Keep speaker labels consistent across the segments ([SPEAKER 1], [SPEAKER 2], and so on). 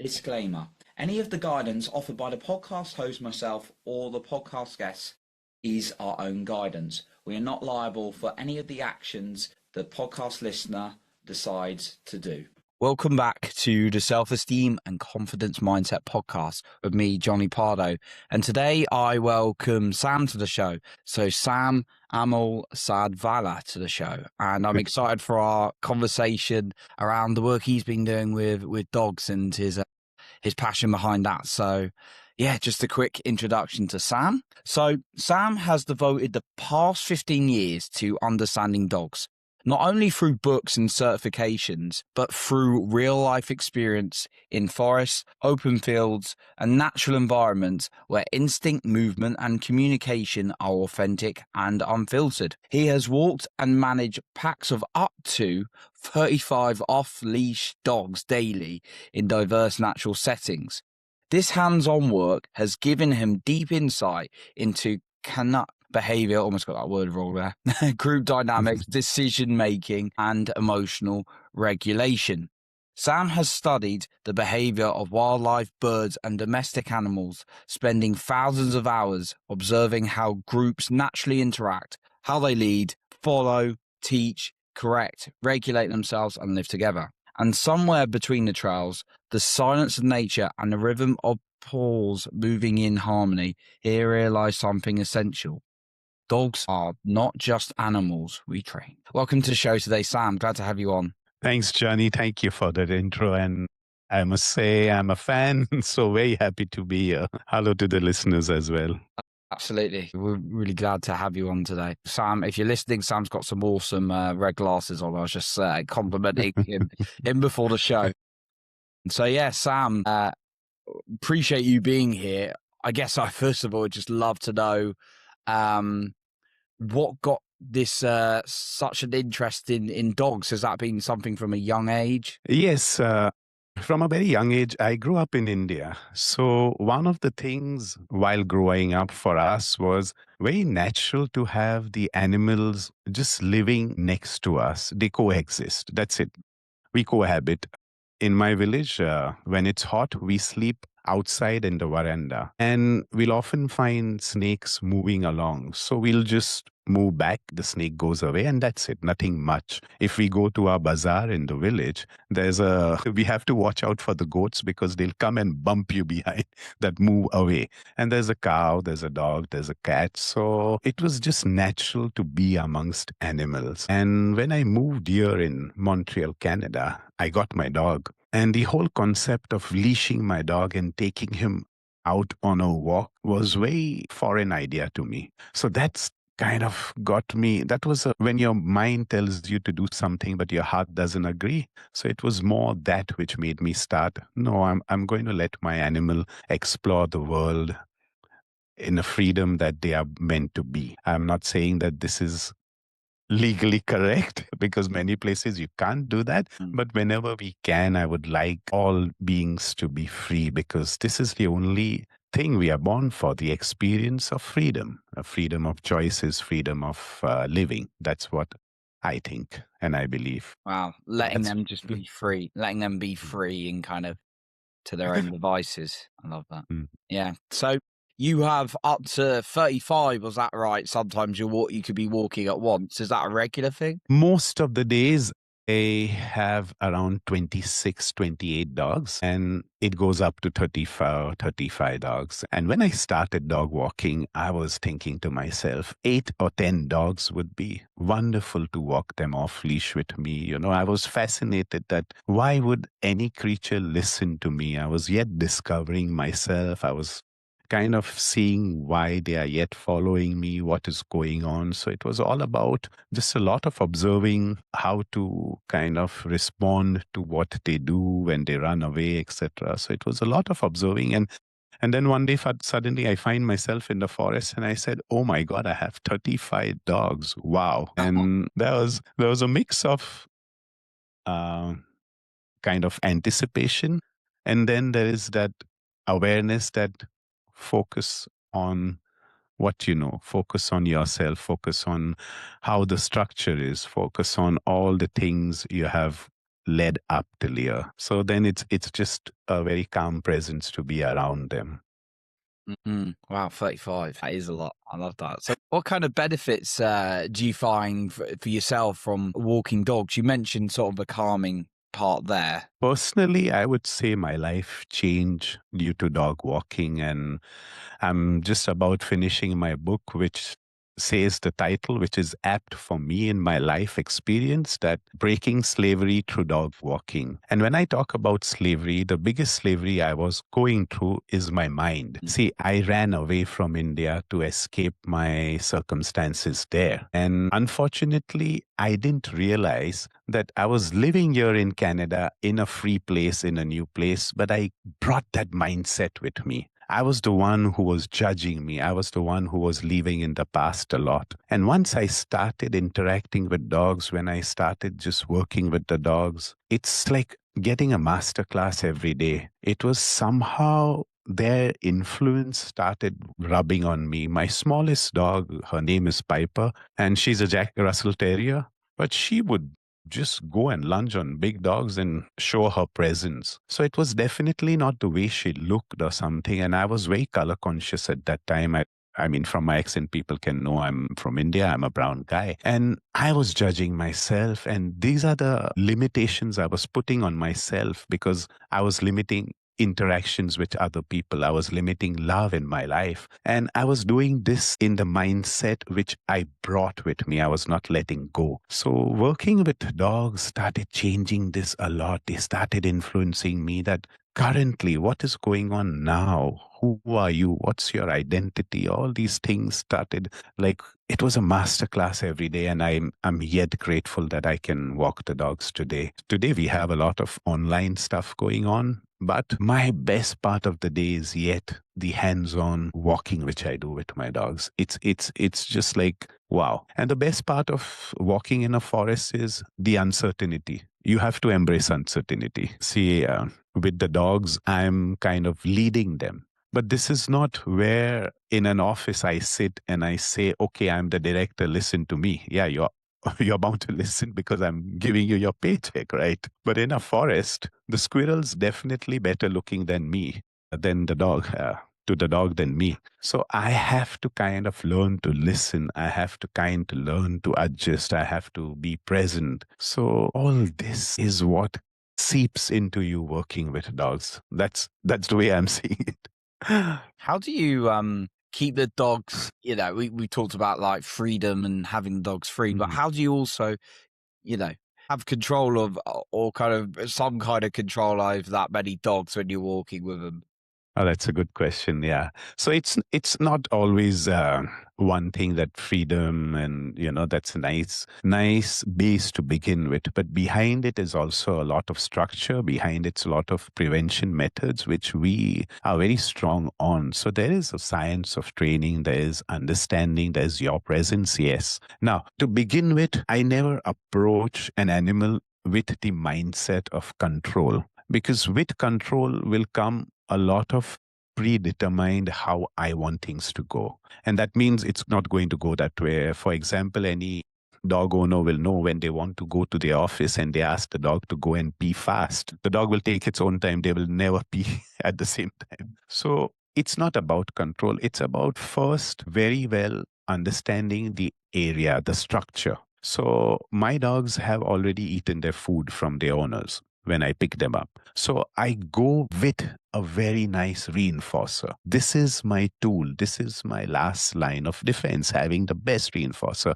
[SPEAKER 1] Disclaimer. Any of the guidance offered by the podcast host, myself, or the podcast guests is our own guidance. We are not liable for any of the actions the podcast listener decides to do. Welcome back to the Self-Esteem and Confidence Mindset podcast with me, Johnny Pardo. And today I welcome Sam to the show. So Sam Amalsadvala to the show. And I'm excited for our conversation around the work he's been doing with dogs and his passion behind that. So yeah, just a quick introduction to Sam. So Sam has devoted the past 15 years to understanding dogs, not only through books and certifications, but through real life experience in forests, open fields, and natural environments where instinct, movement, and communication are authentic and unfiltered. He has walked and managed packs of up to 35 off-leash dogs daily in diverse natural settings. This hands-on work has given him deep insight into canine behavior, almost got that word wrong there, group dynamics, decision-making, and emotional regulation. Sam has studied the behavior of wildlife, birds, and domestic animals, spending thousands of hours observing how groups naturally interact, how they lead, follow, teach, correct, regulate themselves, and live together. And somewhere between the trails, the silence of nature and the rhythm of paws moving in harmony, here lies something essential. Dogs are not just animals we train. Welcome to the show today, Sam. Glad to have you on.
[SPEAKER 2] Thanks, Johnny. Thank you for that intro. And I must say I'm a fan, so very happy to be here. Hello to the listeners as well.
[SPEAKER 1] Absolutely. We're really glad to have you on today. Sam, if you're listening, Sam's got some awesome red glasses on. I was just complimenting him before the show. So yeah, Sam, appreciate you being here. I guess I first of all would just love to know what got this such an interest in dogs. Has that been something from a young age?
[SPEAKER 2] Yes, from a very young age, I grew up in India. So one of the things while growing up for us was very natural to have the animals just living next to us. They coexist. That's it. We cohabit. In my village, when it's hot, we sleep outside in the veranda, and we'll often find snakes moving along. So we'll just move back, the snake goes away, and that's it, nothing much. If we go to our bazaar in the village, we have to watch out for the goats because they'll come and bump you behind that move away. And there's a cow, there's a dog, there's a cat. So it was just natural to be amongst animals. And when I moved here in Montreal, Canada, I got my dog. And the whole concept of leashing my dog and taking him out on a walk was very foreign idea to me. So that's kind of got me. That was when your mind tells you to do something, but your heart doesn't agree. So it was more that which made me start, no, I'm going to let my animal explore the world in a freedom that they are meant to be. I'm not saying that this is legally correct because many places you can't do that. But whenever we can, I would like all beings to be free because this is the only thing we are born for, the experience of freedom, a freedom of choices, freedom of living. That's what I think and I believe.
[SPEAKER 1] Wow. Letting them just be free, letting them be free and kind of to their own devices. I love that. Yeah. So you have up to 35, was that right? Sometimes you could be walking at once. Is that a regular thing?
[SPEAKER 2] Most of the days, I have around 26, 28 dogs, and it goes up to 35 dogs. And when I started dog walking, I was thinking to myself, 8 or 10 dogs would be wonderful to walk them off leash with me. You know, I was fascinated that why would any creature listen to me? I was yet discovering myself. I was kind of seeing why they are yet following me, what is going on. So it was all about just a lot of observing how to kind of respond to what they do when they run away, etc. So it was a lot of observing. And then one day, suddenly I find myself in the forest and I said, oh my God, I have 35 dogs. Wow. And there was a mix of kind of anticipation. And then there is that awareness that focus on what you know, focus on yourself, focus on how the structure is, focus on all the things you have led up till ear. So then it's just a very calm presence to be around them.
[SPEAKER 3] Wow, 35. That is a lot. I love that. So what kind of benefits do you find for yourself from walking dogs? You mentioned sort of the calming part there.
[SPEAKER 2] Personally, I would say my life changed due to dog walking, and I'm just about finishing my book, which says the title, which is apt for me in my life experience, that breaking slavery through dog walking. And when I talk about slavery, the biggest slavery I was going through is my mind. See, I ran away from India to escape my circumstances there. And unfortunately, I didn't realize that I was living here in Canada in a free place, in a new place, but I brought that mindset with me. I was the one who was judging me. I was the one who was living in the past a lot. And once I started interacting with dogs, when I started just working with the dogs, it's like getting a masterclass every day. It was somehow their influence started rubbing on me. My smallest dog, her name is Piper, and she's a Jack Russell Terrier, but she would just go and lunge on big dogs and show her presence. So it was definitely not the way she looked or something. And I was very color conscious at that time. I mean, from my accent, people can know I'm from India. I'm a brown guy. And I was judging myself. And these are the limitations I was putting on myself because I was limiting interactions with other people. I was limiting love in my life. And I was doing this in the mindset which I brought with me. I was not letting go. So working with dogs started changing this a lot. They started influencing me that currently what is going on now? Who are you? What's your identity? All these things started like it was a masterclass every day. And I'm yet grateful that I can walk the dogs today. Today we have a lot of online stuff going on. But my best part of the day is yet the hands-on walking, which I do with my dogs. It's just like, wow. And the best part of walking in a forest is the uncertainty. You have to embrace uncertainty. See, with the dogs, I'm kind of leading them. But this is not where in an office I sit and I say, okay, I'm the director, listen to me. Yeah, you're bound to listen because I'm giving you your paycheck, right? But in a forest, the squirrel's definitely better looking than me, than the dog, to the dog than me. So I have to kind of learn to listen. I have to kind of learn to adjust. I have to be present. So all this is what seeps into you working with dogs. That's the way I'm seeing it.
[SPEAKER 3] How do you keep the dogs, we talked about like freedom and having dogs free, but how do you also, have control of or kind of some kind of control over that many dogs when you're walking with them?
[SPEAKER 2] Oh, that's a good question. Yeah. So it's not always one thing, that freedom and that's a nice base to begin with. But behind it is also a lot of structure. Behind it's a lot of prevention methods which we are very strong on. So there is a science of training. There is understanding. There's your presence. Yes. Now to begin with, I never approach an animal with the mindset of control, because with control will come a lot of predetermined how I want things to go. And that means it's not going to go that way. For example, any dog owner will know when they want to go to the office and they ask the dog to go and pee fast. The dog will take its own time. They will never pee at the same time. So it's not about control. It's about first very well understanding the area, the structure. So my dogs have already eaten their food from their owners when I pick them up. So I go with a very nice reinforcer. This is my tool. This is my last line of defense, having the best reinforcer.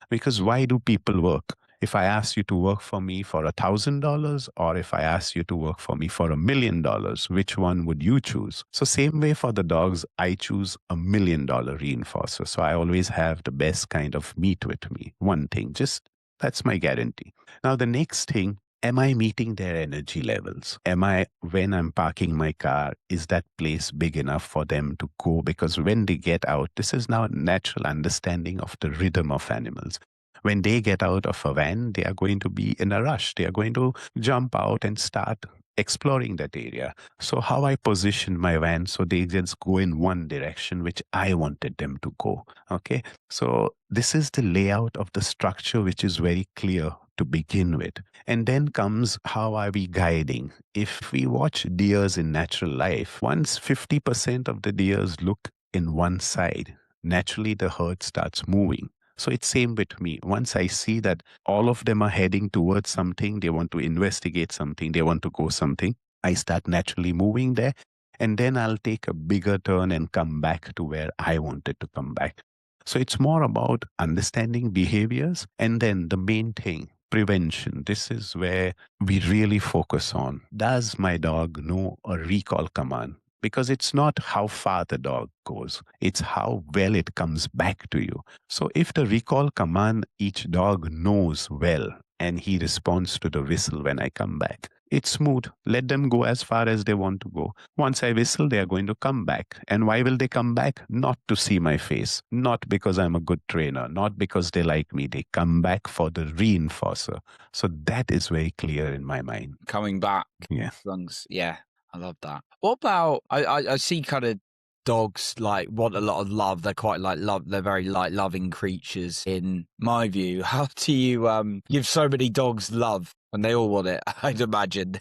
[SPEAKER 2] Because why do people work? If I ask you to work for me for $1,000, or if I ask you to work for me for $1 million, which one would you choose? So same way for the dogs, I choose $1 million reinforcer. So I always have the best kind of meat with me. One thing, just that's my guarantee. Now the next thing, am I meeting their energy levels? When I'm parking my car, is that place big enough for them to go? Because when they get out, this is now a natural understanding of the rhythm of animals. When they get out of a van, they are going to be in a rush. They are going to jump out and start exploring that area. So how I position my van so they just go in one direction, which I wanted them to go. Okay. So this is the layout of the structure, which is very clear to begin with. And then comes, how are we guiding? If we watch deers in natural life, once 50% of the deers look in one side, naturally the herd starts moving. So it's same with me. Once I see that all of them are heading towards something, they want to investigate something, they want to go something, I start naturally moving there. And then I'll take a bigger turn and come back to where I wanted to come back. So it's more about understanding behaviors. And then the main thing, prevention. This is where we really focus on. Does my dog know a recall command? Because it's not how far the dog goes, it's how well it comes back to you. So if the recall command each dog knows well and he responds to the whistle when I come back, it's smooth. Let them go as far as they want to go. Once I whistle, they are going to come back. And why will they come back? Not to see my face, not because I'm a good trainer, not because they like me. They come back for the reinforcer. So that is very clear in my mind.
[SPEAKER 3] Coming back.
[SPEAKER 2] Yeah.
[SPEAKER 3] Lungs. Yeah, I love that. What about, I see kind of dogs like want a lot of love. They're quite like love. They're very like loving creatures in my view. How do you give so many dogs love? And they all want it, I'd imagine,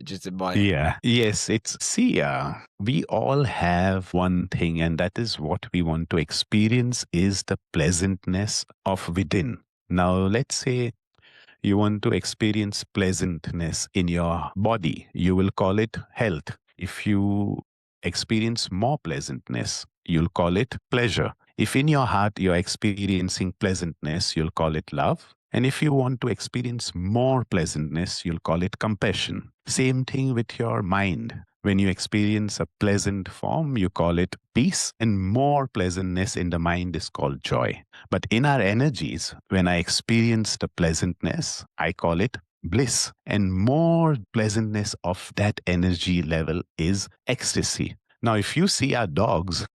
[SPEAKER 3] just in my...
[SPEAKER 2] Yeah. Yes, we all have one thing, and that is what we want to experience is the pleasantness of within. Now, let's say you want to experience pleasantness in your body. You will call it health. If you experience more pleasantness, you'll call it pleasure. If in your heart you're experiencing pleasantness, you'll call it love. And if you want to experience more pleasantness, you'll call it compassion. Same thing with your mind. When you experience a pleasant form, you call it peace, and more pleasantness in the mind is called joy. But in our energies, when I experience the pleasantness, I call it bliss, and more pleasantness of that energy level is ecstasy. Now, if you see, our dogs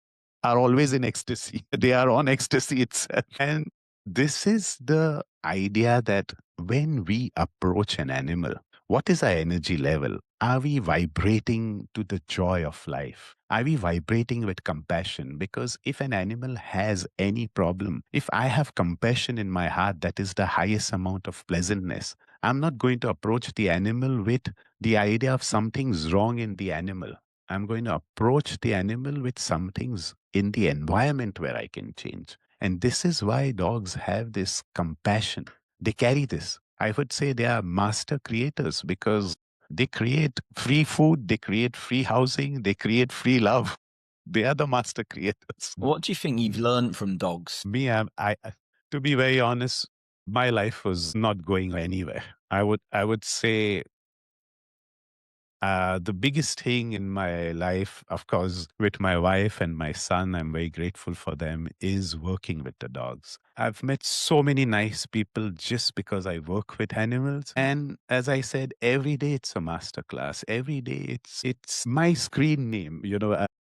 [SPEAKER 2] are always in ecstasy. They are on ecstasy itself. And this is the idea that when we approach an animal, what is our energy level? Are we vibrating to the joy of life? Are we vibrating with compassion? Because if an animal has any problem, if I have compassion in my heart, that is the highest amount of pleasantness. I'm not going to approach the animal with the idea of something's wrong in the animal. I'm going to approach the animal with something's in the environment where I can change. And this is why dogs have this compassion. They carry this. I would say they are master creators because they create free food, they create free housing, they create free love. They are the master creators.
[SPEAKER 3] What do you think you've learned from dogs?
[SPEAKER 2] Me, I to be very honest, my life was not going anywhere. I would say the biggest thing in my life, of course, with my wife and my son, I'm very grateful for them, is working with the dogs. I've met so many nice people just because I work with animals. And as I said, every day it's a masterclass. Every day it's my screen name.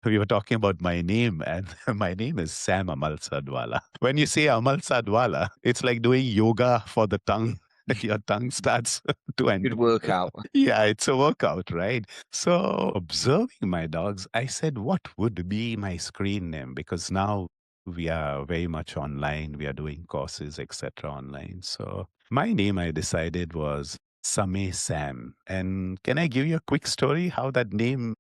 [SPEAKER 2] We were talking about my name, and my name is Sam Amalsadvala. When you say Amalsadvala, it's like doing yoga for the tongue. Your tongue starts to enter.
[SPEAKER 3] Good workout.
[SPEAKER 2] Yeah, it's a workout, right? So observing my dogs, I said, what would be my screen name? Because now we are very much online. We are doing courses, etc. online. So my name I decided was Same Sam. And can I give you a quick story how that name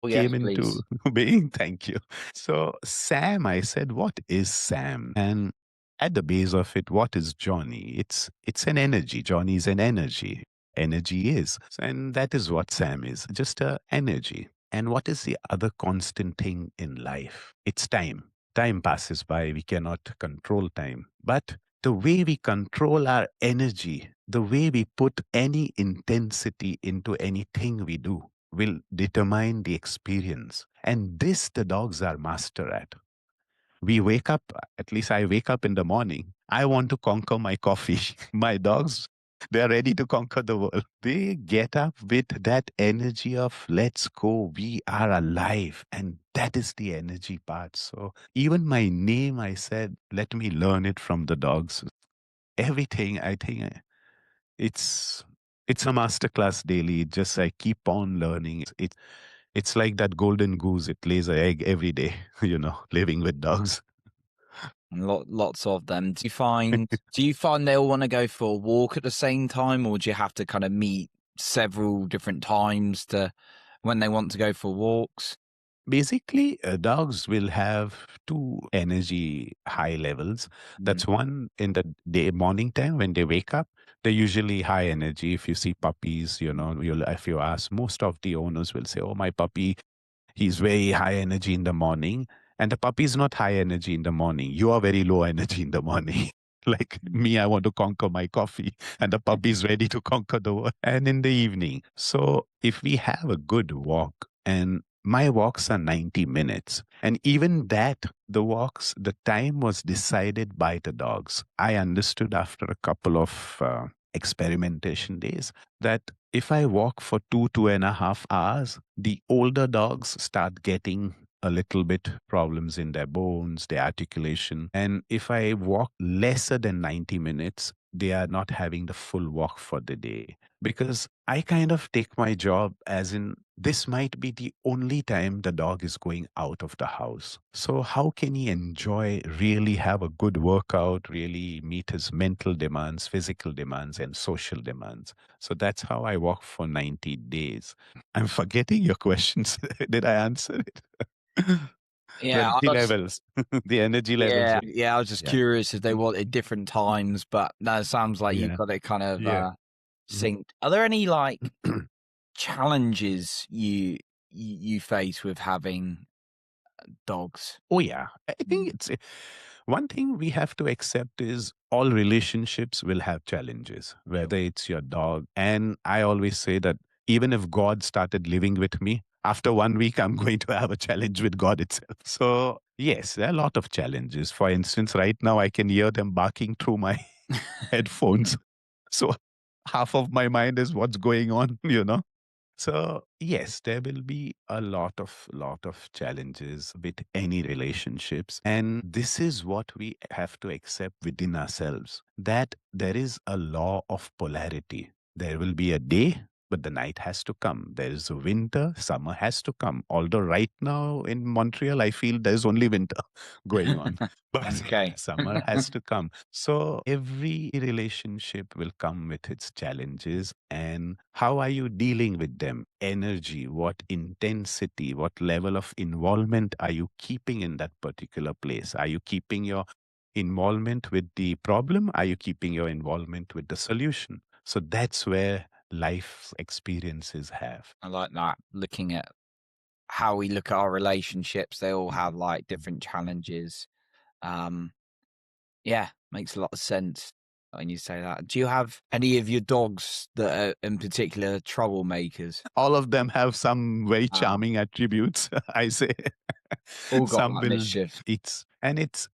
[SPEAKER 2] came into being? Thank you. So Sam, I said, what is Sam? And at the base of it, what is Johnny? It's an energy. Johnny is an energy. Energy is. And that is what Sam is, just a energy. And what is the other constant thing in life? It's time. Time passes by. We cannot control time. But the way we control our energy, the way we put any intensity into anything we do will determine the experience. And this the dogs are master at. We wake up, at least I wake up in the morning. I want to conquer my coffee. My dogs, they're ready to conquer the world. They get up with that energy of let's go, we are alive. And that is the energy part. So even my name, I said, let me learn it from the dogs. Everything, I think it's a masterclass daily. Just I keep on learning. It's like that golden goose. It lays an egg every day, living with dogs.
[SPEAKER 3] Lots of them. Do you find they all want to go for a walk at the same time, or do you have to kind of meet several different times to when they want to go for walks?
[SPEAKER 2] Basically, dogs will have two energy high levels.
[SPEAKER 3] Mm.
[SPEAKER 2] That's one in the day morning time when they wake up. They're usually high energy. If you see puppies, if you ask, most of the owners will say, "Oh, my puppy, he's very high energy in the morning." And the puppy is not high energy in the morning. You are very low energy in the morning. Like me, I want to conquer my coffee, and the puppy is ready to conquer the world. And in the evening. So if we have a good walk, and my walks are 90 minutes, and even that, the time was decided by the dogs. I understood after a couple of experimentation days that if I walk for 2.5 hours, the older dogs start getting a little bit problems in their bones, their articulation. And if I walk lesser than 90 minutes, they are not having the full walk for the day. Because I kind of take my job as in this might be the only time the dog is going out of the house. So, how can he enjoy, really have a good workout, really meet his mental demands, physical demands, and social demands? So, that's how I walk for 90 days. I'm forgetting your questions. Did I answer it? The
[SPEAKER 3] Yeah,
[SPEAKER 2] energy levels. The energy levels.
[SPEAKER 3] yeah. I was just
[SPEAKER 2] Yeah.
[SPEAKER 3] curious if they wanted different times, but no, it sounds like you've
[SPEAKER 2] Yeah.
[SPEAKER 3] got it kind of
[SPEAKER 2] Yeah.
[SPEAKER 3] synced. Are there any like challenges you face with having dogs?
[SPEAKER 2] Oh, yeah. I think it's one thing we have to accept is all relationships will have challenges, whether it's your dog. And I always say that even if God started living with me, after 1 week, I'm going to have a challenge with God itself. So, yes, there are a lot of challenges. For instance, right now, I can hear them barking through my headphones. So, half of my mind is what's going on. So yes, there will be a lot of challenges with any relationships. And this is what we have to accept within ourselves, that there is a law of polarity. There will be a day, but the night has to come. There is a winter, summer has to come. Although right now in Montreal, I feel there's only winter going on. But
[SPEAKER 3] Okay.
[SPEAKER 2] summer has to come. So every relationship will come with its challenges. And how are you dealing with them? Energy, what intensity, what level of involvement are you keeping in that particular place? Are you keeping your involvement with the problem? Are you keeping your involvement with the solution? So that's where life experiences have.
[SPEAKER 3] I like that. Looking at how we look at our relationships, they all have like different challenges. Um, yeah, makes a lot of sense when you say that. Do you have any of your dogs that are in particular troublemakers?
[SPEAKER 2] All of them have some very
[SPEAKER 3] Wow.
[SPEAKER 2] charming attributes, I say.
[SPEAKER 3] All got
[SPEAKER 2] Some
[SPEAKER 3] like
[SPEAKER 2] will,
[SPEAKER 3] mischief.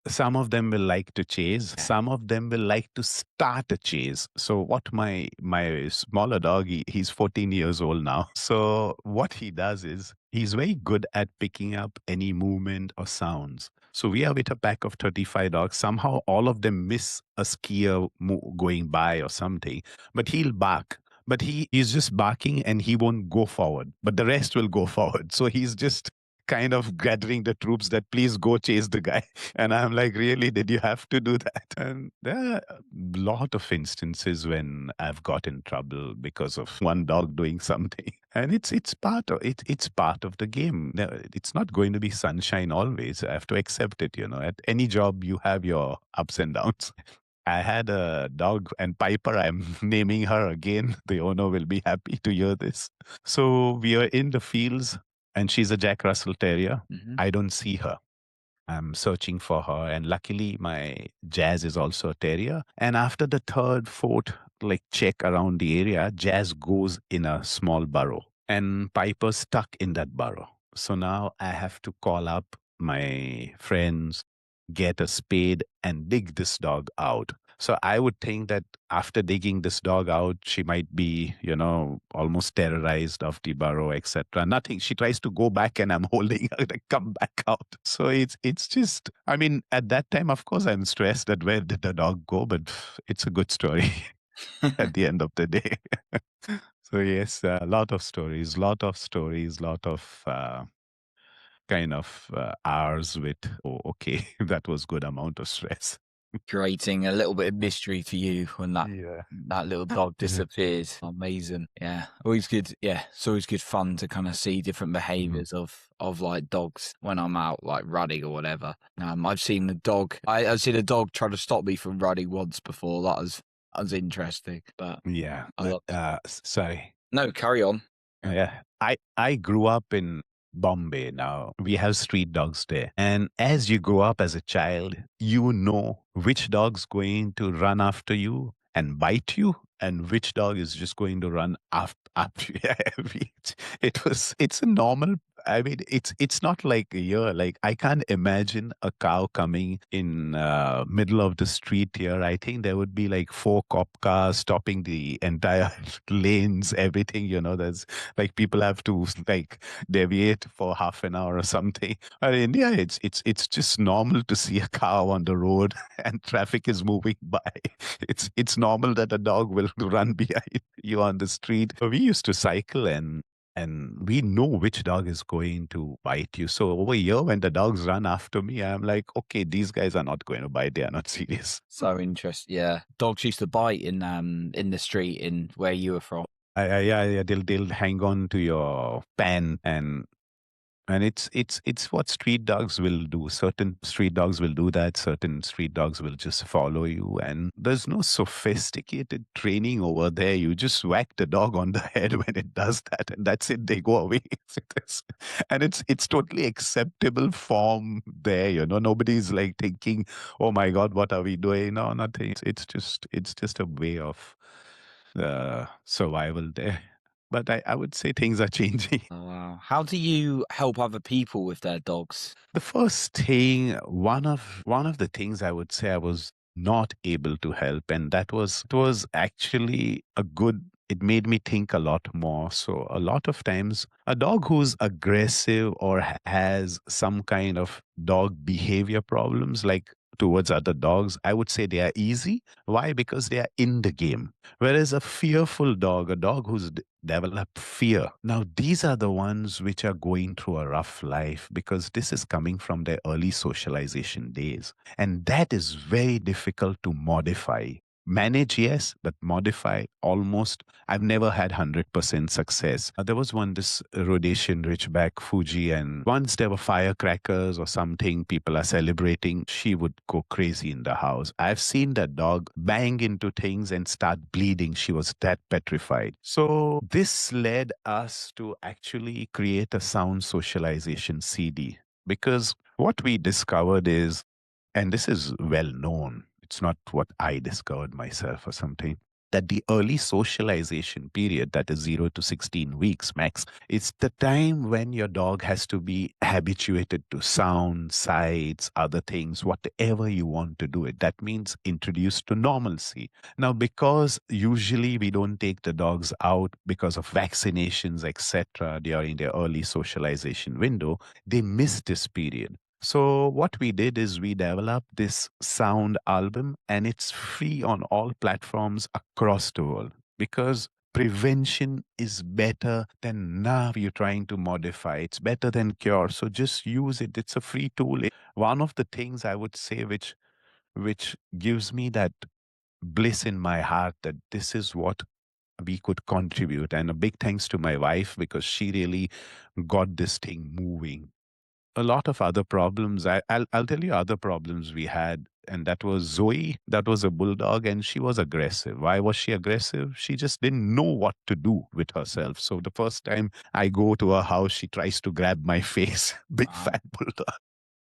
[SPEAKER 2] some of them will like to chase, some of them will like to start a chase. So what my smaller dog, he's 14 years old now. So what he does is he's very good at picking up any movement or sounds. So we are with a pack of 35 dogs. Somehow all of them miss a skier going by or something, but he'll bark. But he's just barking and he won't go forward, but the rest will go forward. So he's just kind of gathering the troops that please go chase the guy. And I'm like, really, did you have to do that? And there are a lot of instances when I've got in trouble because of one dog doing something. And it's part of the game. No, it's not going to be sunshine always. I have to accept it. At any job you have your ups and downs. I had a dog, and Piper, I'm naming her again. The owner will be happy to hear this. So we are in the fields, and she's a Jack Russell Terrier.
[SPEAKER 3] Mhm.
[SPEAKER 2] I don't see her. I'm searching for her, and luckily my Jazz is also a terrier. And after the third, fourth, like check around the area, Jazz goes in a small burrow, and Piper's stuck in that burrow. So now I have to call up my friends, get a spade, and dig this dog out. So I would think that after digging this dog out, she might be, almost terrorized of the burrow, etc. Nothing. She tries to go back, and I'm holding her to come back out. So it's just. I mean, at that time, of course, I'm stressed that where did the dog go, but it's a good story at the end of the day. So yes, a lot of stories, lot of kind of hours with, oh, okay, that was good amount of stress.
[SPEAKER 3] Creating a little bit of mystery for you when that
[SPEAKER 2] Yeah.
[SPEAKER 3] that little dog disappears. Amazing. Yeah. Always good. Yeah. It's always good fun to kind of see different behaviors of like dogs when I'm out like running or whatever. I've seen the dog. I've seen a dog try to stop me from running once before. That was interesting. But
[SPEAKER 2] Yeah.
[SPEAKER 3] I love
[SPEAKER 2] Sorry.
[SPEAKER 3] no, carry on.
[SPEAKER 2] Yeah. I grew up in Bombay. Now we have street dogs there. And as you grow up as a child, you know which dog's going to run after you and bite you and which dog is just going to run after you. It's a normal. I mean, it's not like a year. Like I can't imagine a cow coming in middle of the street here. I think there would be like 4 cop cars stopping the entire lanes, everything. There's like people have to like deviate for half an hour or something. But in India, it's just normal to see a cow on the road and traffic is moving by. It's normal that a dog will run behind you on the street. We used to cycle and we know which dog is going to bite you. So over here, when the dogs run after me, I'm like, okay, these guys are not going to bite. They are not serious.
[SPEAKER 3] So interesting. Yeah. Dogs used to bite in the street in where you were from.
[SPEAKER 2] Yeah. They'll hang on to your pen and it's what street dogs will do. Certain street dogs will do that. Certain street dogs will just follow you. And there's no sophisticated training over there. You just whack the dog on the head when it does that, and that's it. They go away. And it's totally acceptable form there. Nobody's like thinking, oh my God, what are we doing? No, nothing. It's just a way of survival there. But I would say things are changing.
[SPEAKER 3] Oh, wow. How do you help other people with their dogs?
[SPEAKER 2] The first thing, one of the things I would say I was not able to help, and it was actually a good. It made me think a lot more. So a lot of times, a dog who's aggressive or has some kind of dog behavior problems, like towards other dogs, I would say they are easy. Why? Because they are in the game. Whereas a fearful dog, a dog who's developed fear, now these are the ones which are going through a rough life because this is coming from their early socialization days. And that is very difficult to modify. Manage, yes, but modify almost. I've never had 100% success. There was one, this Rhodesian Ridgeback Fuji, and once there were firecrackers or something, people are celebrating, she would go crazy in the house. I've seen that dog bang into things and start bleeding. She was that petrified. So this led us to actually create a sound socialization CD because what we discovered is, and this is well known, it's not what I discovered myself or something, that the early socialization period, that is 0 to 16 weeks max, it's the time when your dog has to be habituated to sound, sights, other things, whatever you want to do it. That means introduced to normalcy. Now, because usually we don't take the dogs out because of vaccinations, etc., during their early socialization window, they miss this period. So what we did is we developed this sound album and it's free on all platforms across the world because prevention is better than now you're trying to modify. It's better than cure. So just use it. It's a free tool. One of the things I would say which gives me that bliss in my heart that this is what we could contribute. And a big thanks to my wife because she really got this thing moving. A lot of other problems. I'll tell you other problems we had, and that was Zoe. That was a bulldog, and she was aggressive. Why was she aggressive? She just didn't know what to do with herself. So the first time I go to her house, she tries to grab my face. Big
[SPEAKER 3] Wow.
[SPEAKER 2] fat bulldog.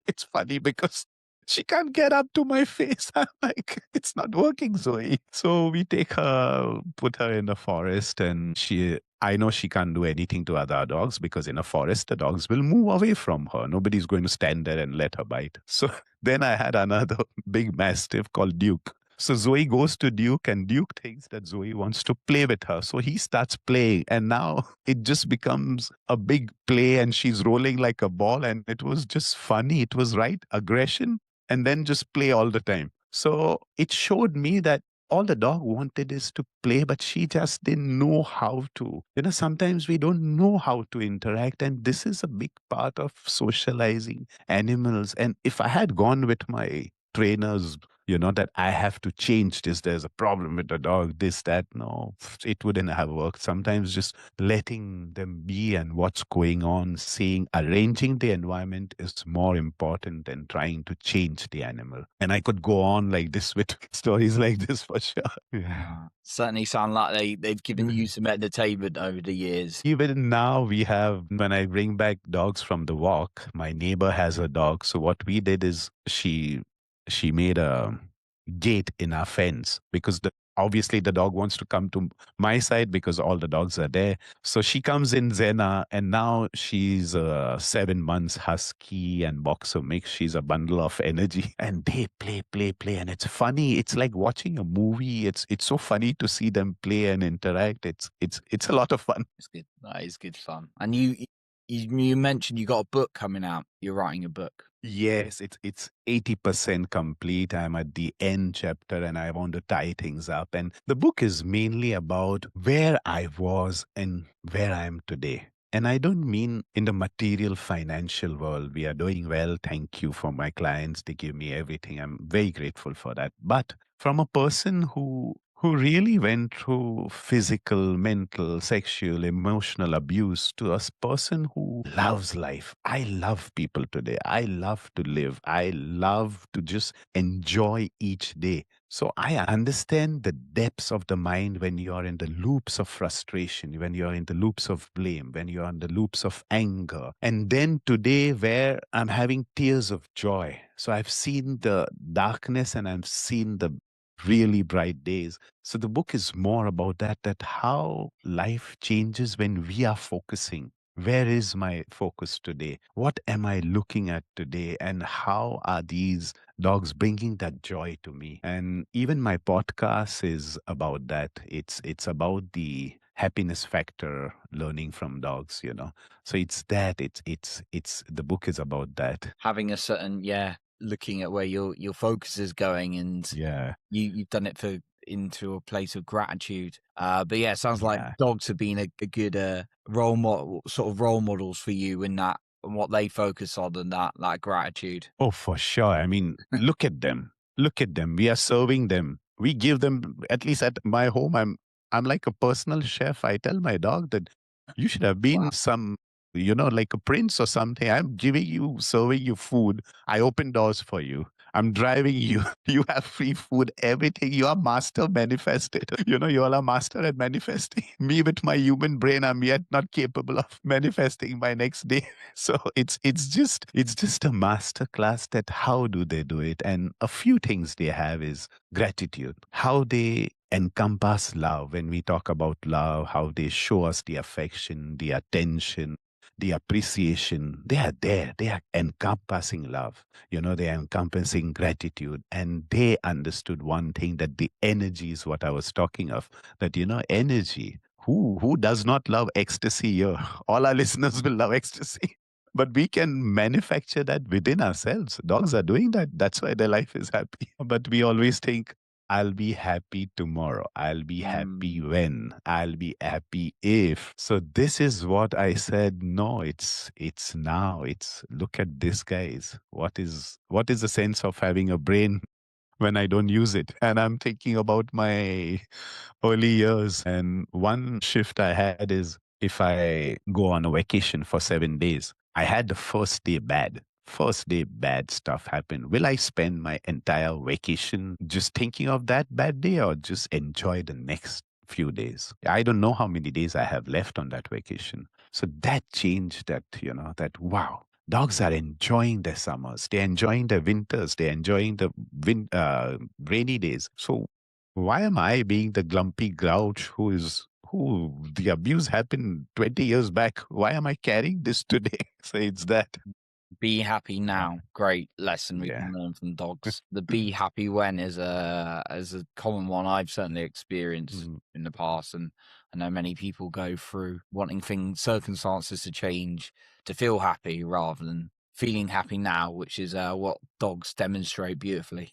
[SPEAKER 2] It's funny because she can't get up to my face. I'm like, it's not working, Zoe. So we take her, put her in the forest, and I know she can't do anything to other dogs because in a forest, the dogs will move away from her. Nobody's going to stand there and let her bite. So then I had another big mastiff called Duke. So Zoe goes to Duke and Duke thinks that Zoe wants to play with her. So he starts playing and now it just becomes a big play and she's rolling like a ball and it was just funny. It was right aggression and then just play all the time. So it showed me that all the dog wanted is to play, but she just didn't know how to. Sometimes we don't know how to interact, and this is a big part of socializing animals. And if I had gone with my trainers, that I have to change this, there's a problem with the dog, this, that, no, it wouldn't have worked. Sometimes just letting them be and what's going on, seeing, arranging the environment is more important than trying to change the animal. And I could go on like this with stories like this for sure. Yeah.
[SPEAKER 3] Certainly sound like they've given you some entertainment over the years.
[SPEAKER 2] Even now we have, when I bring back dogs from the walk, my neighbor has a dog. So what we did is she made a gate in our fence because obviously the dog wants to come to my side because all the dogs are there. So she comes in, Zena, and now she's a 7 months husky and boxer mix. She's a bundle of energy, and they play, and it's funny. It's like watching a movie. It's so funny to see them play and interact. It's a lot of fun.
[SPEAKER 3] It's good. That is good fun. And you mentioned you got a book coming out. You're writing a book.
[SPEAKER 2] Yes, it's 80% complete. I'm at the end chapter and I want to tie things up. And the book is mainly about where I was and where I am today. And I don't mean in the material financial world. We are doing well. Thank you for my clients. They give me everything. I'm very grateful for that. But from a person who really went through physical, mental, sexual, emotional abuse to a person who loves life. I love people today. I love to live. I love to just enjoy each day. So I understand the depths of the mind when you're in the loops of frustration, when you're in the loops of blame, when you're in the loops of anger. And then today where I'm having tears of joy. So I've seen the darkness and I've seen the really bright days. So the book is more about that how life changes when we are focusing. Where is my focus today? What am I looking at today? And how are these dogs bringing that joy to me? And even my podcast is about that. It's about the happiness factor, learning from dogs. So it's that. It's the book is about that.
[SPEAKER 3] Having a certain looking at where your focus is going, and
[SPEAKER 2] Yeah.
[SPEAKER 3] you've done it into a place of gratitude. But yeah, it sounds like dogs have been a good role models for you in that, and what they focus on, and that gratitude.
[SPEAKER 2] Oh, for sure. I mean, look at them. Look at them. We are serving them. We give them, at least at my home, I'm like a personal chef. I tell my dog that you should have been some, like a prince or something. I'm giving you, serving you food. I open doors for you. I'm driving you. You have free food, everything. You are master manifested. You all are master at manifesting. Me with my human brain, I'm yet not capable of manifesting my next day. So it's just a master class that how do they do it? And a few things they have is gratitude. How they encompass love when we talk about love, how they show us the affection, the attention, the appreciation. They are there. They are encompassing love. They are encompassing gratitude. And they understood one thing, that the energy is what I was talking of. That, energy. Who does not love ecstasy here? All our listeners will love ecstasy. But we can manufacture that within ourselves. Dogs are doing that. That's why their life is happy. But we always think, I'll be happy tomorrow. I'll be happy when. I'll be happy if. So this is what I said. No, it's now. It's look at this, guys. What is the sense of having a brain when I don't use it? And I'm thinking about my early years. And one shift I had is if I go on a vacation for 7 days, I had the first day bad. First day bad stuff happened. Will I spend my entire vacation just thinking of that bad day or just enjoy the next few days? I don't know how many days I have left on that vacation. So that changed that, that wow. Dogs are enjoying their summers. They're enjoying their winters. They're enjoying the rainy days. So why am I being the grumpy grouch who the abuse happened 20 years back? Why am I carrying this today? So it's that.
[SPEAKER 3] Be happy now. Great lesson we can learn from dogs. The be happy when is a common one I've certainly experienced in the past, and I know many people go through wanting circumstances to change to feel happy rather than feeling happy now, which is what dogs demonstrate beautifully.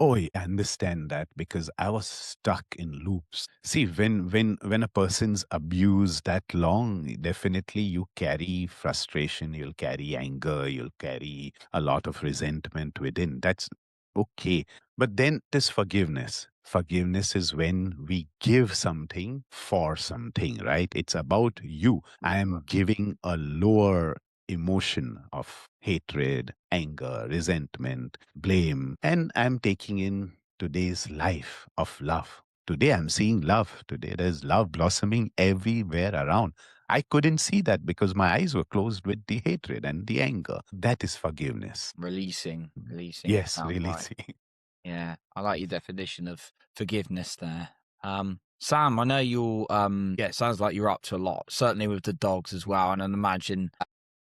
[SPEAKER 2] Oh, I understand that because I was stuck in loops. See, when a person's abused that long, definitely you carry frustration, you'll carry anger, you'll carry a lot of resentment within. That's okay. But then there's forgiveness. Forgiveness is when we give something for something, right? It's about you. I am giving a lower emotion of hatred, anger, resentment, blame, and I'm taking in today's life of love. Today I'm seeing love. Today there's love blossoming everywhere around. I couldn't see that because my eyes were closed with the hatred and the anger. That is forgiveness.
[SPEAKER 3] Releasing.
[SPEAKER 2] Yes,
[SPEAKER 3] Sounds
[SPEAKER 2] really.
[SPEAKER 3] like. Yeah, I like your definition of forgiveness there. Sam, I know you're yeah, it sounds like you're up to a lot, certainly with the dogs as well. And I imagine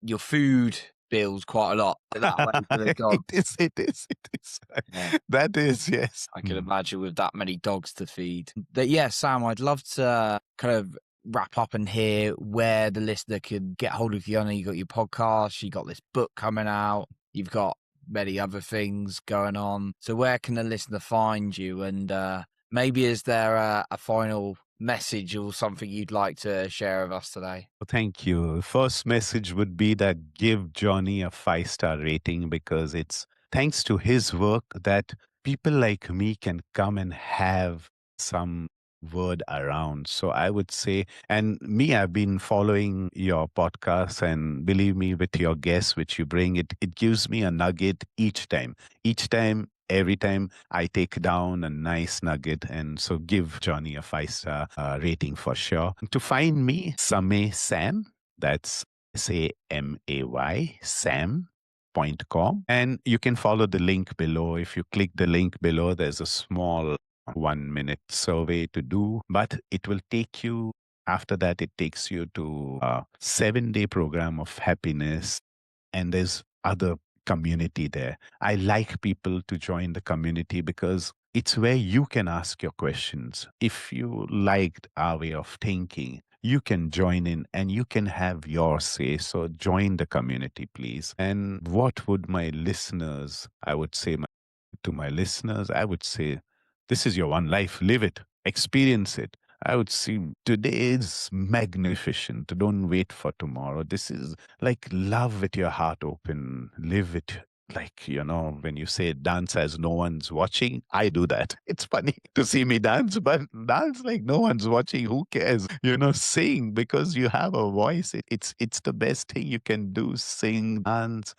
[SPEAKER 3] your food bills quite a lot that way for the
[SPEAKER 2] It
[SPEAKER 3] dogs.
[SPEAKER 2] is.
[SPEAKER 3] Yeah,
[SPEAKER 2] That is, yes.
[SPEAKER 3] I can imagine with that many dogs to feed. But yeah, Sam, I'd love to kind of wrap up and hear where the listener could get hold of you. I know you got your podcast, you got this book coming out, you've got many other things going on. So where can the listener find you? And maybe is there a final message or something you'd like to share with us today?
[SPEAKER 2] Well, thank you. First message would be that give Johnny a 5-star rating because it's thanks to his work that people like me can come and have some word around. So I would say, and me, I've been following your podcast, and believe me, with your guests, which you bring, it gives me a nugget each time. Each time, every time I take down a nice nugget. And so give Johnny a 5-star rating for sure. To find me, Sam, that's Samay, Sam.com. And you can follow the link below. If you click the link below, there's a small 1-minute survey to do, but it will take you, after that, it takes you to a 7-day program of happiness. And there's other community there. I like people to join the community because it's where you can ask your questions. If you liked our way of thinking, you can join in and you can have your say. So join the community, please. And what would my listeners, I would say to my listeners, I would say, this is your one life. Live it, experience it. I would say today is magnificent. Don't wait for tomorrow. This is like love with your heart open. Live it like, when you say dance as no one's watching, I do that. It's funny to see me dance, but dance like no one's watching. Who cares? Sing because you have a voice. It's the best thing you can do. Sing, dance,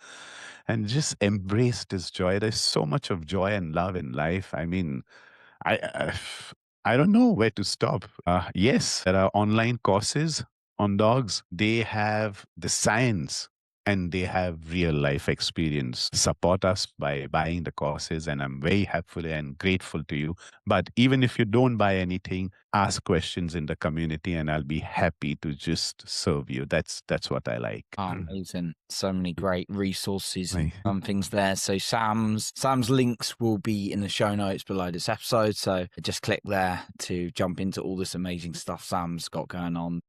[SPEAKER 2] and just embrace this joy. There's so much of joy and love in life. I mean, I I I don't know where to stop. Yes, there are online courses on dogs. They have the science and they have real life experience. Support us by buying the courses, and I'm very helpful and grateful to you. But even if you don't buy anything, ask questions in the community, and I'll be happy to just serve you. That's what I like.
[SPEAKER 3] Oh, amazing. So many great resources
[SPEAKER 2] Right.
[SPEAKER 3] and things there. So Sam's links will be in the show notes below this episode. So just click there to jump into all this amazing stuff Sam's got going on.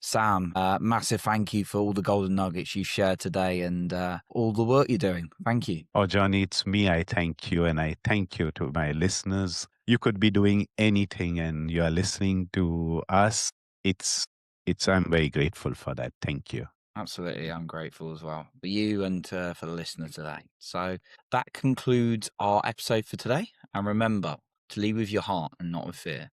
[SPEAKER 3] Sam, massive thank you for all the golden nuggets you shared today and all the work you're doing. Thank you.
[SPEAKER 2] Oh, Johnny, it's me. I thank you. And I thank you to my listeners. You could be doing anything and you are listening to us. I'm very grateful for that. Thank you.
[SPEAKER 3] Absolutely. I'm grateful as well for you and for the listener today. So that concludes our episode for today. And remember to lead with your heart and not with fear.